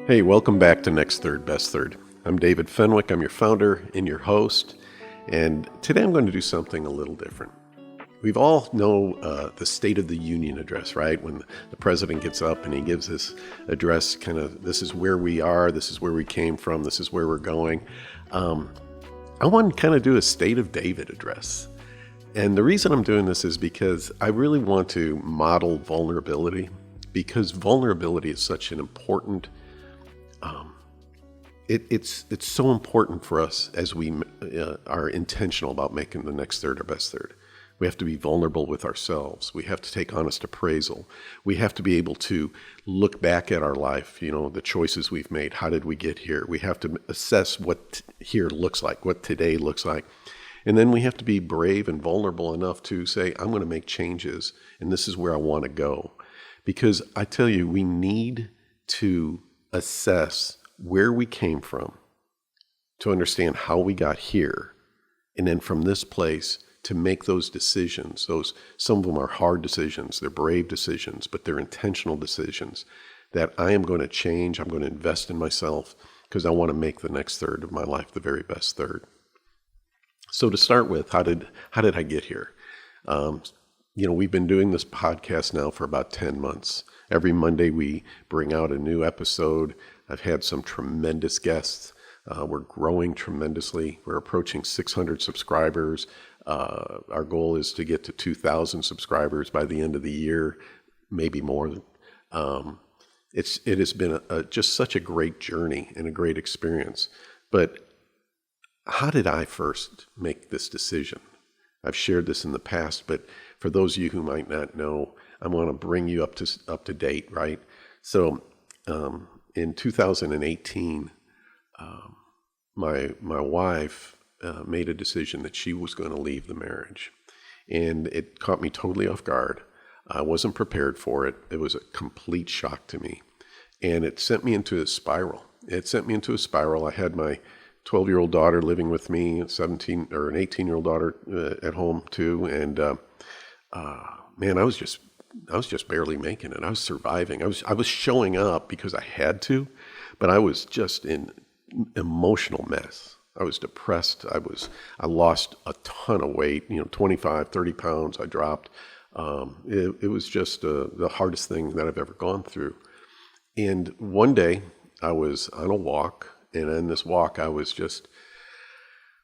Hey, welcome back to Next Third, Best Third. I'm David Fenwick. I'm your founder and your host. And today I'm going to do something a little different. We've all know the State of the Union address, right? When the president gets up and he gives this address, kind of, this is where we are, this is where we came from, this is where we're going. I want to kind of do a State of David address. And the reason I'm doing this is because I really want to model vulnerability, because vulnerability is such an important It's so important for us as we are intentional about making the next third our best third. We have to be vulnerable with ourselves. We have to take honest appraisal. We have to be able to look back at our life, the choices we've made. How did we get here? We have to assess what here looks like, what today looks like. And then we have to be brave and vulnerable enough to say, I'm going to make changes, and this is where I want to go. Because I tell you, we need to assess where we came from to understand how we got here, and then from this place to make those decisions. Some of them are hard decisions, they're brave decisions, but they're intentional decisions that I am going to change. I'm going to invest in myself because I want to make the next third of my life the very best third. So to start with, how did I get here? We've been doing this podcast now for about 10 months. Every Monday we bring out a new episode. I've had some tremendous guests. We're growing tremendously. We're approaching 600 subscribers. Our goal is to get to 2,000 subscribers by the end of the year, maybe more. It has been just such a great journey and a great experience. But how did I first make this decision? I've shared this in the past, but for those of you who might not know, I want to bring you up to date, right? So in 2018, my wife made a decision that she was going to leave the marriage, and it caught me totally off guard. I wasn't prepared for it. It was a complete shock to me, and it sent me into a spiral. I had my 12-year-old daughter living with me, an 18-year-old daughter at home too, and man, I was just barely making it. I was surviving. I was showing up because I had to, but I was just in emotional mess. I was depressed. I lost a ton of weight, 25, 30 pounds I dropped. It was just the hardest thing that I've ever gone through. And one day I was on a walk, and in this walk I was just,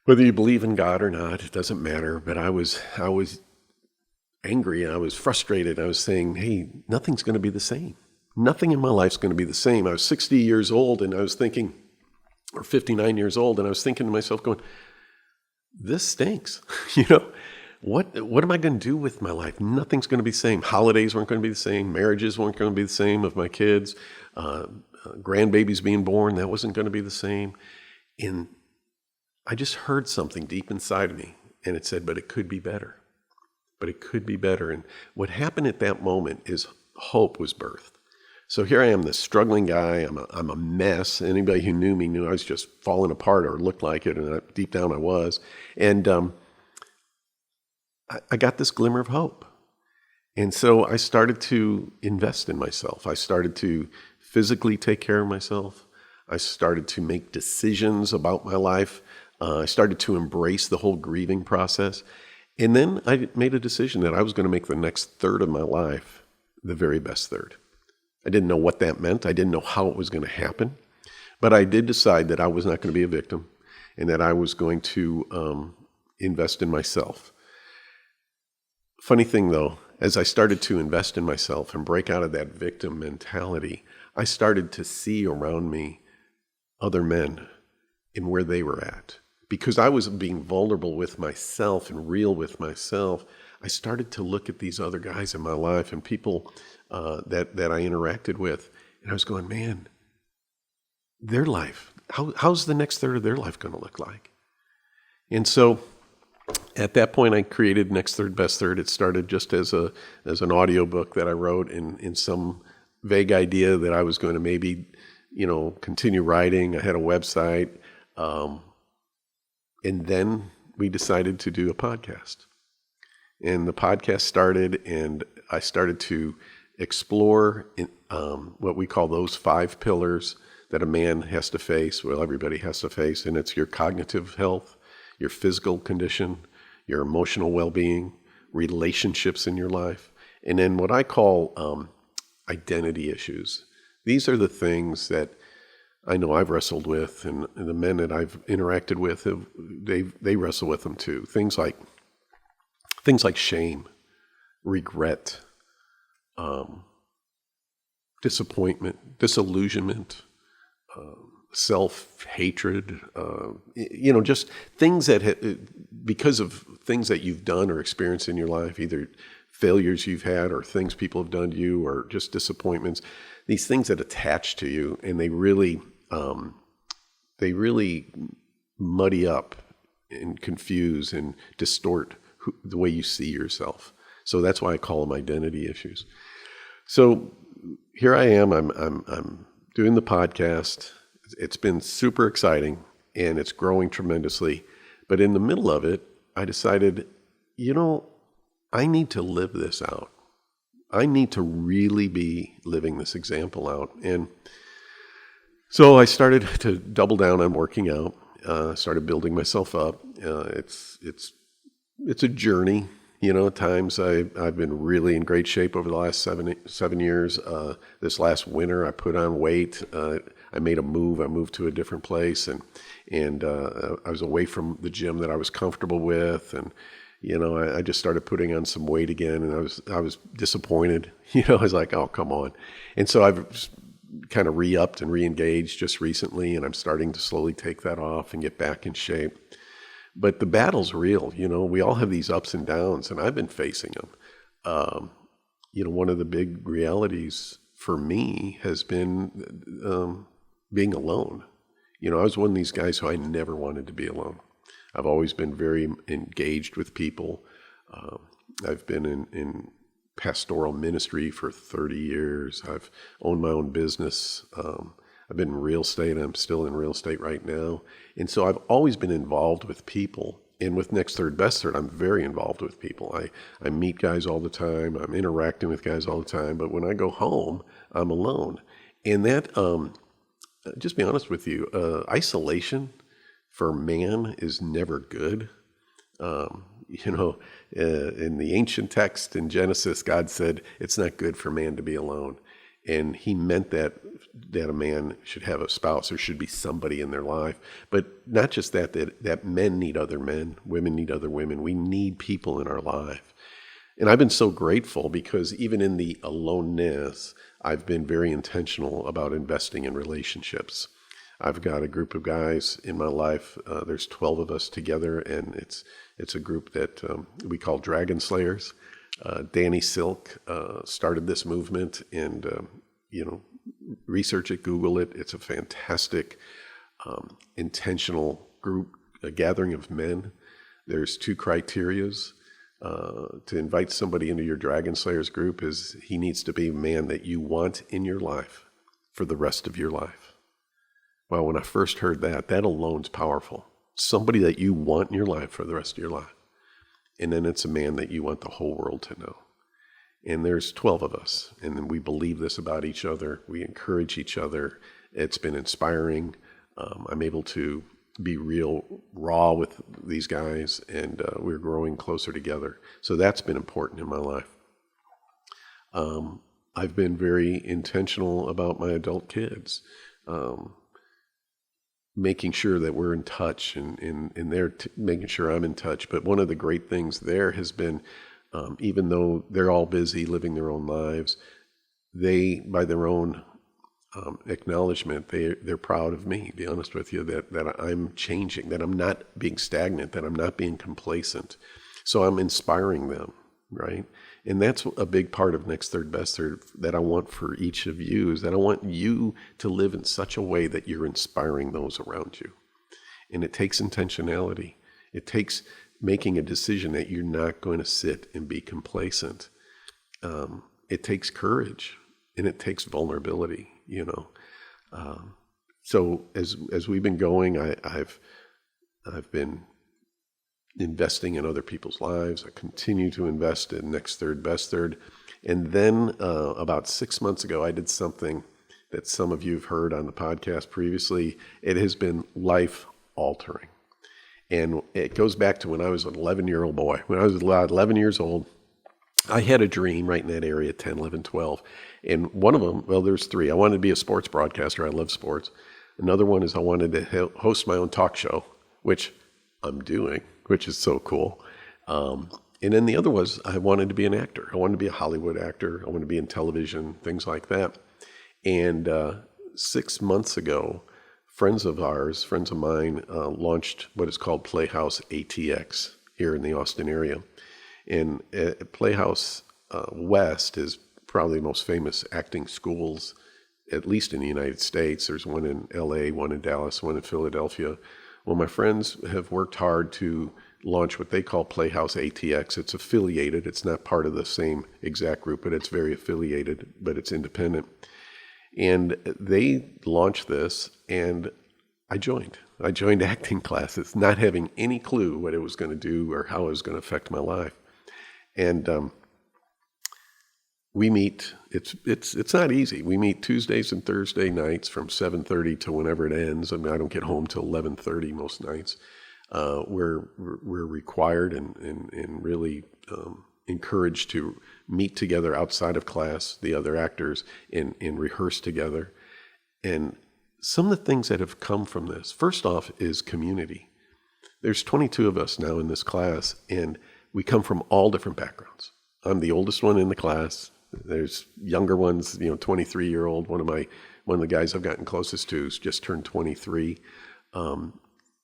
whether you believe in God or not, it doesn't matter, but I was angry. I was frustrated. I was saying, hey, nothing's going to be the same. Nothing in my life's going to be the same. I was 60 years old and I was thinking, or 59 years old, and I was thinking to myself going, this stinks. What am I going to do with my life? Nothing's going to be the same. Holidays weren't going to be the same. Marriages weren't going to be the same of my kids. Grandbabies being born, that wasn't going to be the same. And I just heard something deep inside of me, and it said, but it could be better. But it could be better. And what happened at that moment is hope was birthed. So here I am, this struggling guy. I'm a mess. Anybody who knew me knew I was just falling apart, or looked like it, and deep down I was. And I got this glimmer of hope. And so I started to invest in myself. I started to physically take care of myself. I started to make decisions about my life. I started to embrace the whole grieving process. And then I made a decision that I was going to make the next third of my life the very best third. I didn't know what that meant. I didn't know how it was going to happen. But I did decide that I was not going to be a victim, and that I was going to invest in myself. Funny thing, though, as I started to invest in myself and break out of that victim mentality, I started to see around me other men and where they were at. Because I was being vulnerable with myself and real with myself, I started to look at these other guys in my life and people that I interacted with, and I was going, man, their life, how's the next third of their life going to look like? And so at that point, I created Next Third, Best Third. It started just as an audio book that I wrote in some vague idea that I was going to maybe, continue writing. I had a website. And then we decided to do a podcast. And the podcast started, and I started to explore what we call those 5 pillars that a man has to face, well, everybody has to face, and it's your cognitive health, your physical condition, your emotional well-being, relationships in your life, and then what I call identity issues. These are the things that I know I've wrestled with, and the men that I've interacted with, they wrestle with them too. Things like shame, regret, disappointment, disillusionment, self-hatred, just things that, because of things that you've done or experienced in your life, either failures you've had or things people have done to you or just disappointments, these things that attach to you, and they really muddy up and confuse and distort the way you see yourself. So that's why I call them identity issues. So here I am. I'm doing the podcast. It's been super exciting and it's growing tremendously. But in the middle of it, I decided, I need to live this out. I need to really be living this example out. And so I started to double down on working out. Started building myself up. It's a journey. At times I've been really in great shape over the last 7 years. This last winter I put on weight. I made a move. I moved to a different place, and I was away from the gym that I was comfortable with, and I just started putting on some weight again, and I was disappointed. I was like, oh, come on. And so I've kind of re-upped and re-engaged just recently, and I'm starting to slowly take that off and get back in shape. But the battle's real. We all have these ups and downs, and I've been facing them. One of the big realities for me has been being alone. I was one of these guys who I never wanted to be alone. I've always been very engaged with people. I've been in pastoral ministry for 30 years. I've owned my own business. I've been in real estate. I'm still in real estate right now. And so I've always been involved with people. And with Next Third, Best Third, I'm very involved with people. I meet guys all the time. I'm interacting with guys all the time. But when I go home, I'm alone. And that, just be honest with you, isolation for man is never good. In the ancient text in Genesis, God said, it's not good for man to be alone. And he meant that a man should have a spouse. There should be somebody in their life. But not just that men need other men, women need other women. We need people in our life. And I've been so grateful because even in the aloneness, I've been very intentional about investing in relationships. I've got a group of guys in my life. There's 12 of us together, and it's a group that we call Dragon Slayers. Danny Silk started this movement, and research it, Google it. It's a fantastic, intentional group, a gathering of men. There's 2 criterias to invite somebody into your Dragon Slayers group is he needs to be a man that you want in your life for the rest of your life. Well, when I first heard that alone is powerful. Somebody that you want in your life for the rest of your life. And then it's a man that you want the whole world to know. And there's 12 of us, and then we believe this about each other. We encourage each other. It's been inspiring. I'm able to be real raw with these guys, and we're growing closer together. So that's been important in my life. I've been very intentional about my adult kids. Making sure that we're in touch, and they're making sure I'm in touch. But one of the great things there has been, even though they're all busy living their own lives, they, by their own acknowledgement, they're proud of me, to be honest with you, that I'm changing, that I'm not being stagnant, that I'm not being complacent. So I'm inspiring them, right? And that's a big part of Next Third, Best Third that I want for each of you, is that I want you to live in such a way that you're inspiring those around you. And it takes intentionality. It takes making a decision that you're not going to sit and be complacent. It takes courage, and it takes vulnerability, So as we've been going, I've been investing in other people's lives. I continue to invest in Next Third, Best Third. And then about 6 months ago, I did something that some of you have heard on the podcast previously. It has been life altering. And it goes back to when I was an 11-year-old boy. When I was 11 years old, I had a dream right in that area, 10, 11, 12. And one of them, well, there's three. I wanted to be a sports broadcaster. I love sports. Another one is I wanted to host my own talk show, which I'm doing, which is so cool. And then the other was I wanted to be an actor. I wanted to be a Hollywood actor. I wanted to be in television, things like that. And 6 months ago, friends of mine, launched what is called Playhouse ATX here in the Austin area. And Playhouse West is probably the most famous acting schools, at least in the United States. There's one in LA, one in Dallas, one in Philadelphia. Well, my friends have worked hard to launch what they call Playhouse ATX. It's affiliated. It's not part of the same exact group, but it's very affiliated, but it's independent. And they launched this, and I joined. I joined acting classes, not having any clue what it was going to do or how it was going to affect my life. And we meet. It's not easy. We meet Tuesdays and Thursday nights from 7:30 to whenever it ends. I mean, I don't get home till 11:30 most nights. We're required and really encouraged to meet together outside of class, the other actors, and rehearse together. And some of the things that have come from this, first off, is community. There's 22 of us now in this class, and we come from all different backgrounds. I'm the oldest one in the class. There's younger ones, 23-year-old. One of the guys I've gotten closest to has just turned 23.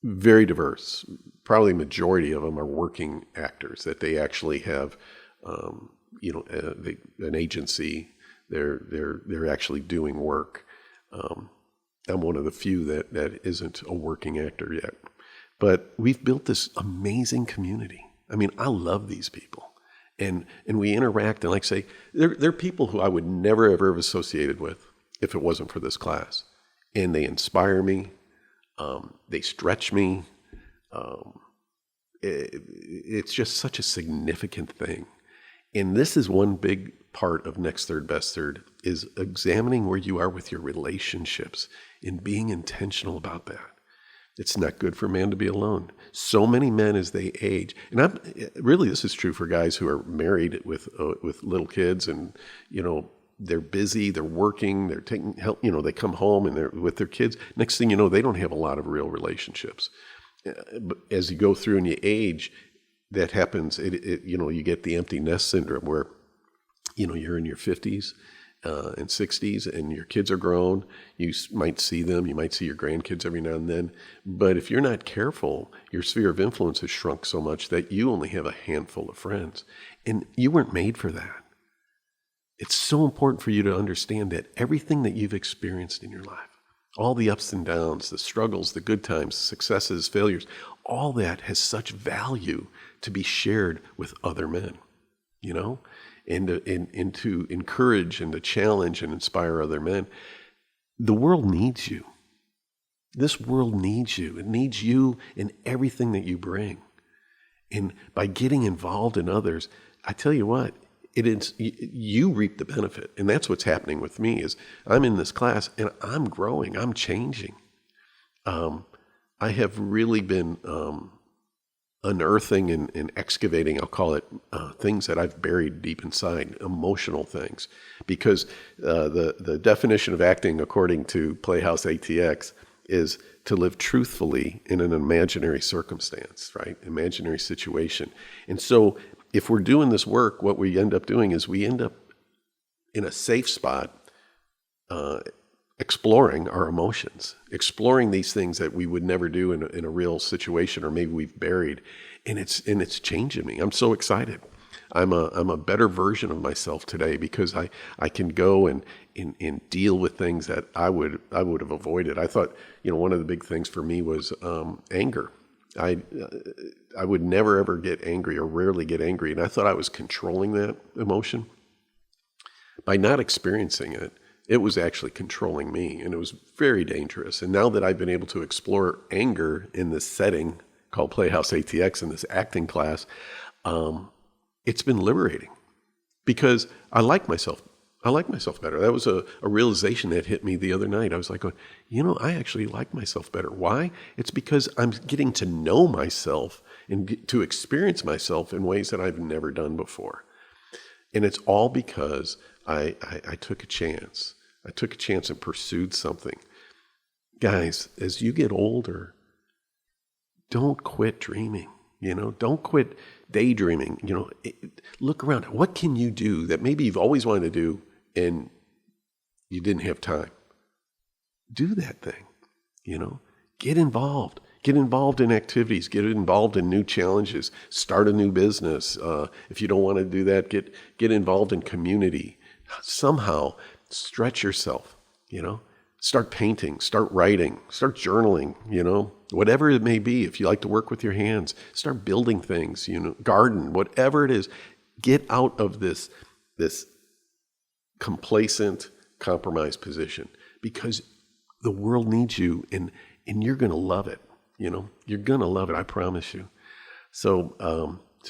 Very diverse. Probably majority of them are working actors, that they actually have, an agency. They're actually doing work. I'm one of the few that isn't a working actor yet. But we've built this amazing community. I mean, I love these people. And we interact, and like I say, they're people who I would never, ever have associated with if it wasn't for this class. And they inspire me. They stretch me. It's just such a significant thing. And this is one big part of Next Third, Best Third, is examining where you are with your relationships and being intentional about that. It's not good for a man to be alone. So many men as they age, and really this is true for guys who are married with little kids, and they're busy, they're working, they're taking help. They come home and they're with their kids. Next thing you know, they don't have a lot of real relationships. But as you go through and you age, that happens. You get the empty nest syndrome where you're in your 50s. And 60s, and your kids are grown. You might see them. You might see your grandkids every now and then. But if you're not careful, your sphere of influence has shrunk so much that you only have a handful of friends. And you weren't made for that. It's so important for you to understand that everything that you've experienced in your life, all the ups and downs, the struggles, the good times, successes, failures, all that has such value to be shared with other men, and to encourage and to challenge and inspire other men. The world needs you. This world needs you. It needs you in everything that you bring. And by getting involved in others, I tell you what, you reap the benefit. And that's what's happening with me is I'm in this class and I'm growing. I'm changing. I have really been unearthing and excavating, I'll call it, things that I've buried deep inside, emotional things. Because the definition of acting, according to Playhouse ATX, is to live truthfully in an imaginary circumstance, right? Imaginary situation. And so if we're doing this work, what we end up doing is we end up in a safe spot, exploring our emotions, exploring these things that we would never do in a real situation, or maybe we've buried, and it's changing me. I'm so excited. I'm a better version of myself today because I can go and deal with things that I would have avoided. I thought, one of the big things for me was anger. I would never ever get angry, or rarely get angry, and I thought I was controlling that emotion. By not experiencing it, it was actually controlling me, and it was very dangerous. And now that I've been able to explore anger in this setting called Playhouse ATX, in this acting class, it's been liberating because I like myself. I like myself better. That was a realization that hit me the other night. I was like, I actually like myself better. Why? It's because I'm getting to know myself and get to experience myself in ways that I've never done before. And it's all because I took a chance. I took a chance and pursued something. Guys, as you get older, don't quit dreaming. Don't quit daydreaming. Look around. What can you do that maybe you've always wanted to do and you didn't have time? Do that thing. Get involved. Get involved in activities. Get involved in new challenges. Start a new business. If you don't want to do that, get involved in community. Somehow stretch yourself. Start painting. Start writing. Start journaling. Whatever it may be. If you like to work with your hands, start building things. Garden. Whatever it is, get out of this complacent, compromised position, because the world needs you, and you're going to love it. You're going to love it. I promise you. So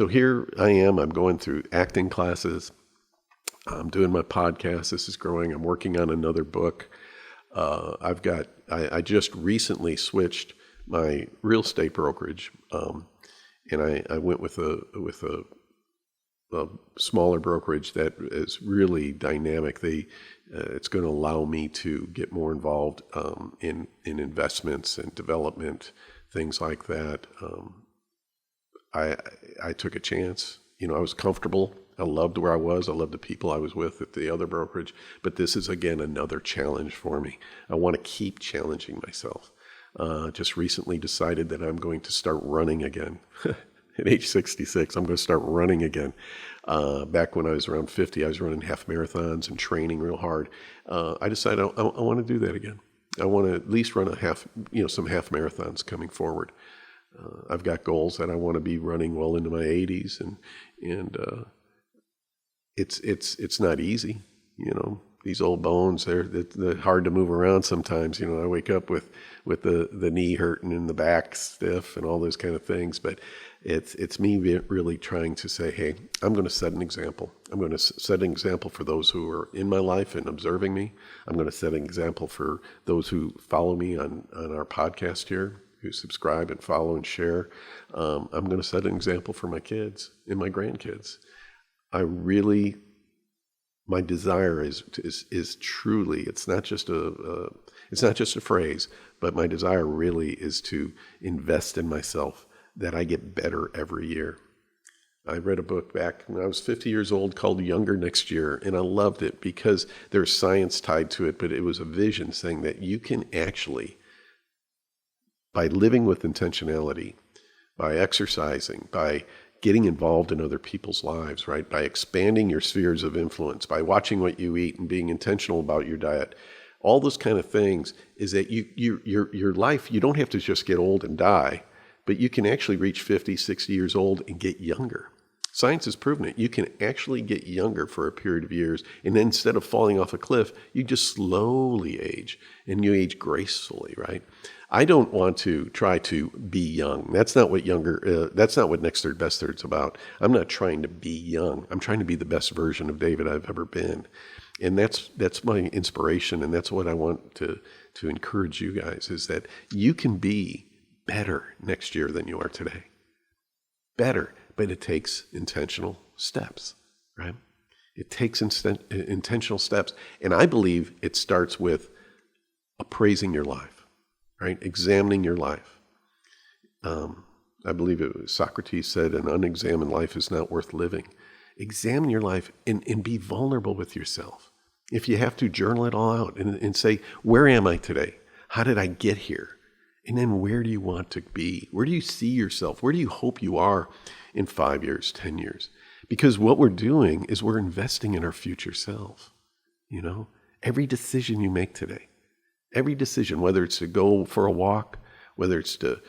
here I am. I'm going through acting classes. I'm doing my podcast. This is growing. I'm working on another book. I just recently switched my real estate brokerage, and I went with a smaller brokerage that is really dynamic. It's going to allow me to get more involved in investments and development, things like that. I took a chance. I was comfortable. I loved where I was. I loved the people I was with at the other brokerage. But this is, again, another challenge for me. I want to keep challenging myself. Just recently decided that I'm going to start running again. At age 66, I'm going to start running again. Back when I was around 50, I was running half marathons and training real hard. I decided I want to do that again. I want to at least run some half marathons coming forward. I've got goals that I want to be running well into my 80s, and it's not easy. These old bones, they're hard to move around sometimes. I wake up with the knee hurting and the back stiff and all those kind of things. But it's me really trying to say, hey, I'm going to set an example. I'm going to set an example for those who are in my life and observing me. I'm going to set an example for those who follow me on our podcast here, who subscribe and follow and share. I'm going to set an example for my kids and my grandkids. My desire is truly, it's not just a phrase, but my desire really is to invest in myself, that I get better every year. I read a book back when I was 50 years old called Younger Next Year, and I loved it because there's science tied to it, but it was a vision saying that you can actually, by living with intentionality, by exercising, by getting involved in other people's lives, right? By expanding your spheres of influence, by watching what you eat and being intentional about your diet, all those kind of things, is that your life, you don't have to just get old and die, but you can actually reach 50, 60 years old and get younger. Science has proven it. You can actually get younger for a period of years, and then instead of falling off a cliff, you just slowly age, and you age gracefully, right? I don't want to try to be young. That's not what Next Third, Best Third's about. I'm not trying to be young. I'm trying to be the best version of David I've ever been. And that's my inspiration, and that's what I want to encourage you guys, is that you can be better next year than you are today. Better, but it takes intentional steps, right? It takes intentional steps. And I believe it starts with appraising your life, right? Examining your life. I believe Socrates said, an unexamined life is not worth living. Examine your life and be vulnerable with yourself. If you have to, journal it all out and say, where am I today? How did I get here? And then where do you want to be? Where do you see yourself? Where do you hope you are in 5 years, 10 years? Because what we're doing is we're investing in our future self. Every decision you make today, every decision, whether it's to go for a walk, whether it's to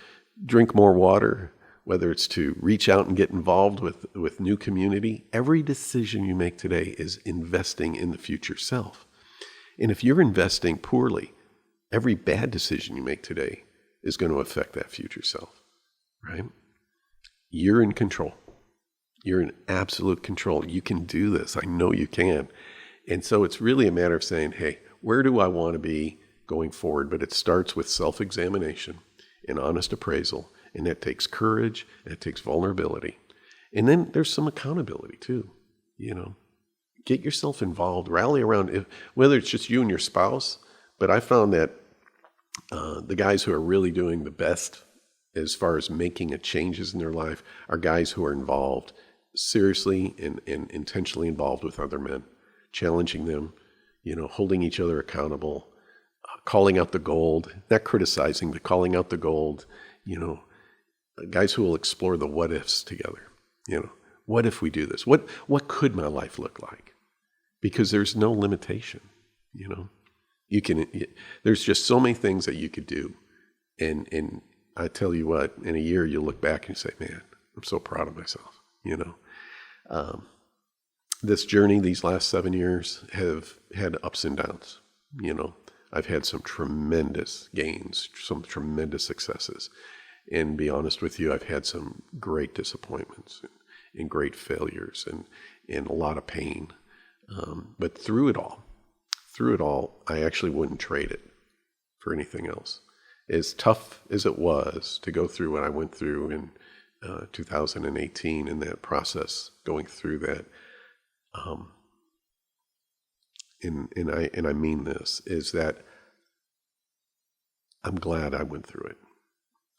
drink more water, whether it's to reach out and get involved with new community, every decision you make today is investing in the future self. And if you're investing poorly, every bad decision you make today is going to affect that future self, right? You're in control. You're in absolute control. You can do this. I know you can. And so it's really a matter of saying, hey, where do I want to be going forward? But it starts with self-examination and honest appraisal. And that takes courage, and it takes vulnerability. And then there's some accountability too, Get yourself involved, rally around, whether it's just you and your spouse. But I found that the guys who are really doing the best as far as making changes in their life are guys who are involved, seriously and intentionally involved with other men, challenging them, holding each other accountable, calling out the gold, not criticizing, but calling out the gold, guys who will explore the what ifs together. What if we do this? What could my life look like? Because there's no limitation, there's just so many things that you could do. And I tell you what, in a year, you'll look back and say, man, I'm so proud of myself. This journey, these last 7 years have had ups and downs. I've had some tremendous gains, some tremendous successes. And be honest with you, I've had some great disappointments and great failures and a lot of pain. But through it all, I actually wouldn't trade it for anything else. As tough as it was to go through what I went through in 2018 in that process, going through that, and I mean this, is that I'm glad I went through it.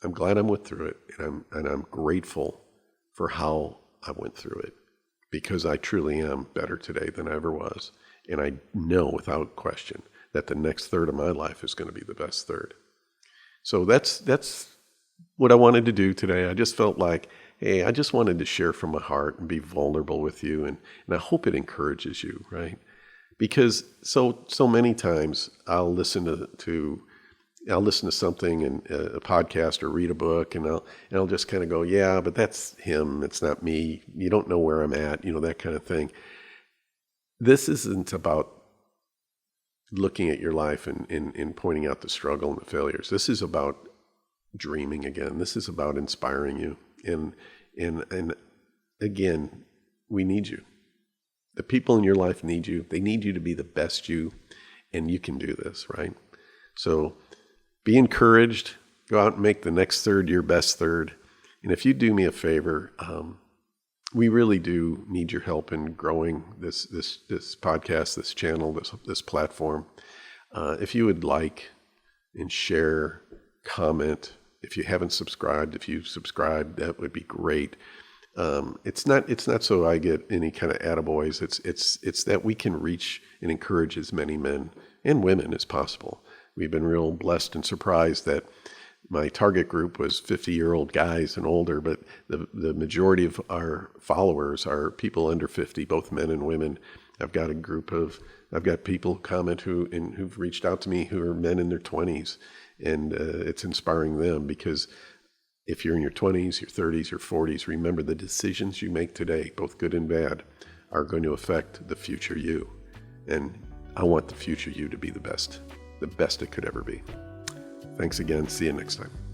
I'm glad I went through it, and I'm grateful for how I went through it, because I truly am better today than I ever was. And I know without question that the next third of my life is going to be the best third. So that's what I wanted to do today. I just felt like, hey, I just wanted to share from my heart and be vulnerable with you. And I hope it encourages you, right? Because so many times I'll listen to something in a podcast or read a book, and I'll just kind of go, yeah, but that's him. It's not me. You don't know where I'm at, that kind of thing. This isn't about looking at your life and pointing out the struggle and the failures. This is about dreaming again. This is about inspiring you. And again, we need you. The people in your life need you. They need you to be the best you, and you can do this, right? So be encouraged. Go out and make the next third your best third. And if you do me a favor, we really do need your help in growing this podcast, this channel, this platform. If you would like and share, comment. If you haven't subscribed, if you subscribe, that would be great. It's not so I get any kind of attaboys. It's that we can reach and encourage as many men and women as possible. We've been real blessed and surprised that my target group was 50-year-old guys and older, but the majority of our followers are people under 50, both men and women. I've got people comment who've reached out to me who are men in their 20s, and it's inspiring them, because if you're in your 20s, your 30s, your 40s, remember the decisions you make today, both good and bad, are going to affect the future you. And I want the future you to be the best it could ever be. Thanks again. See you next time.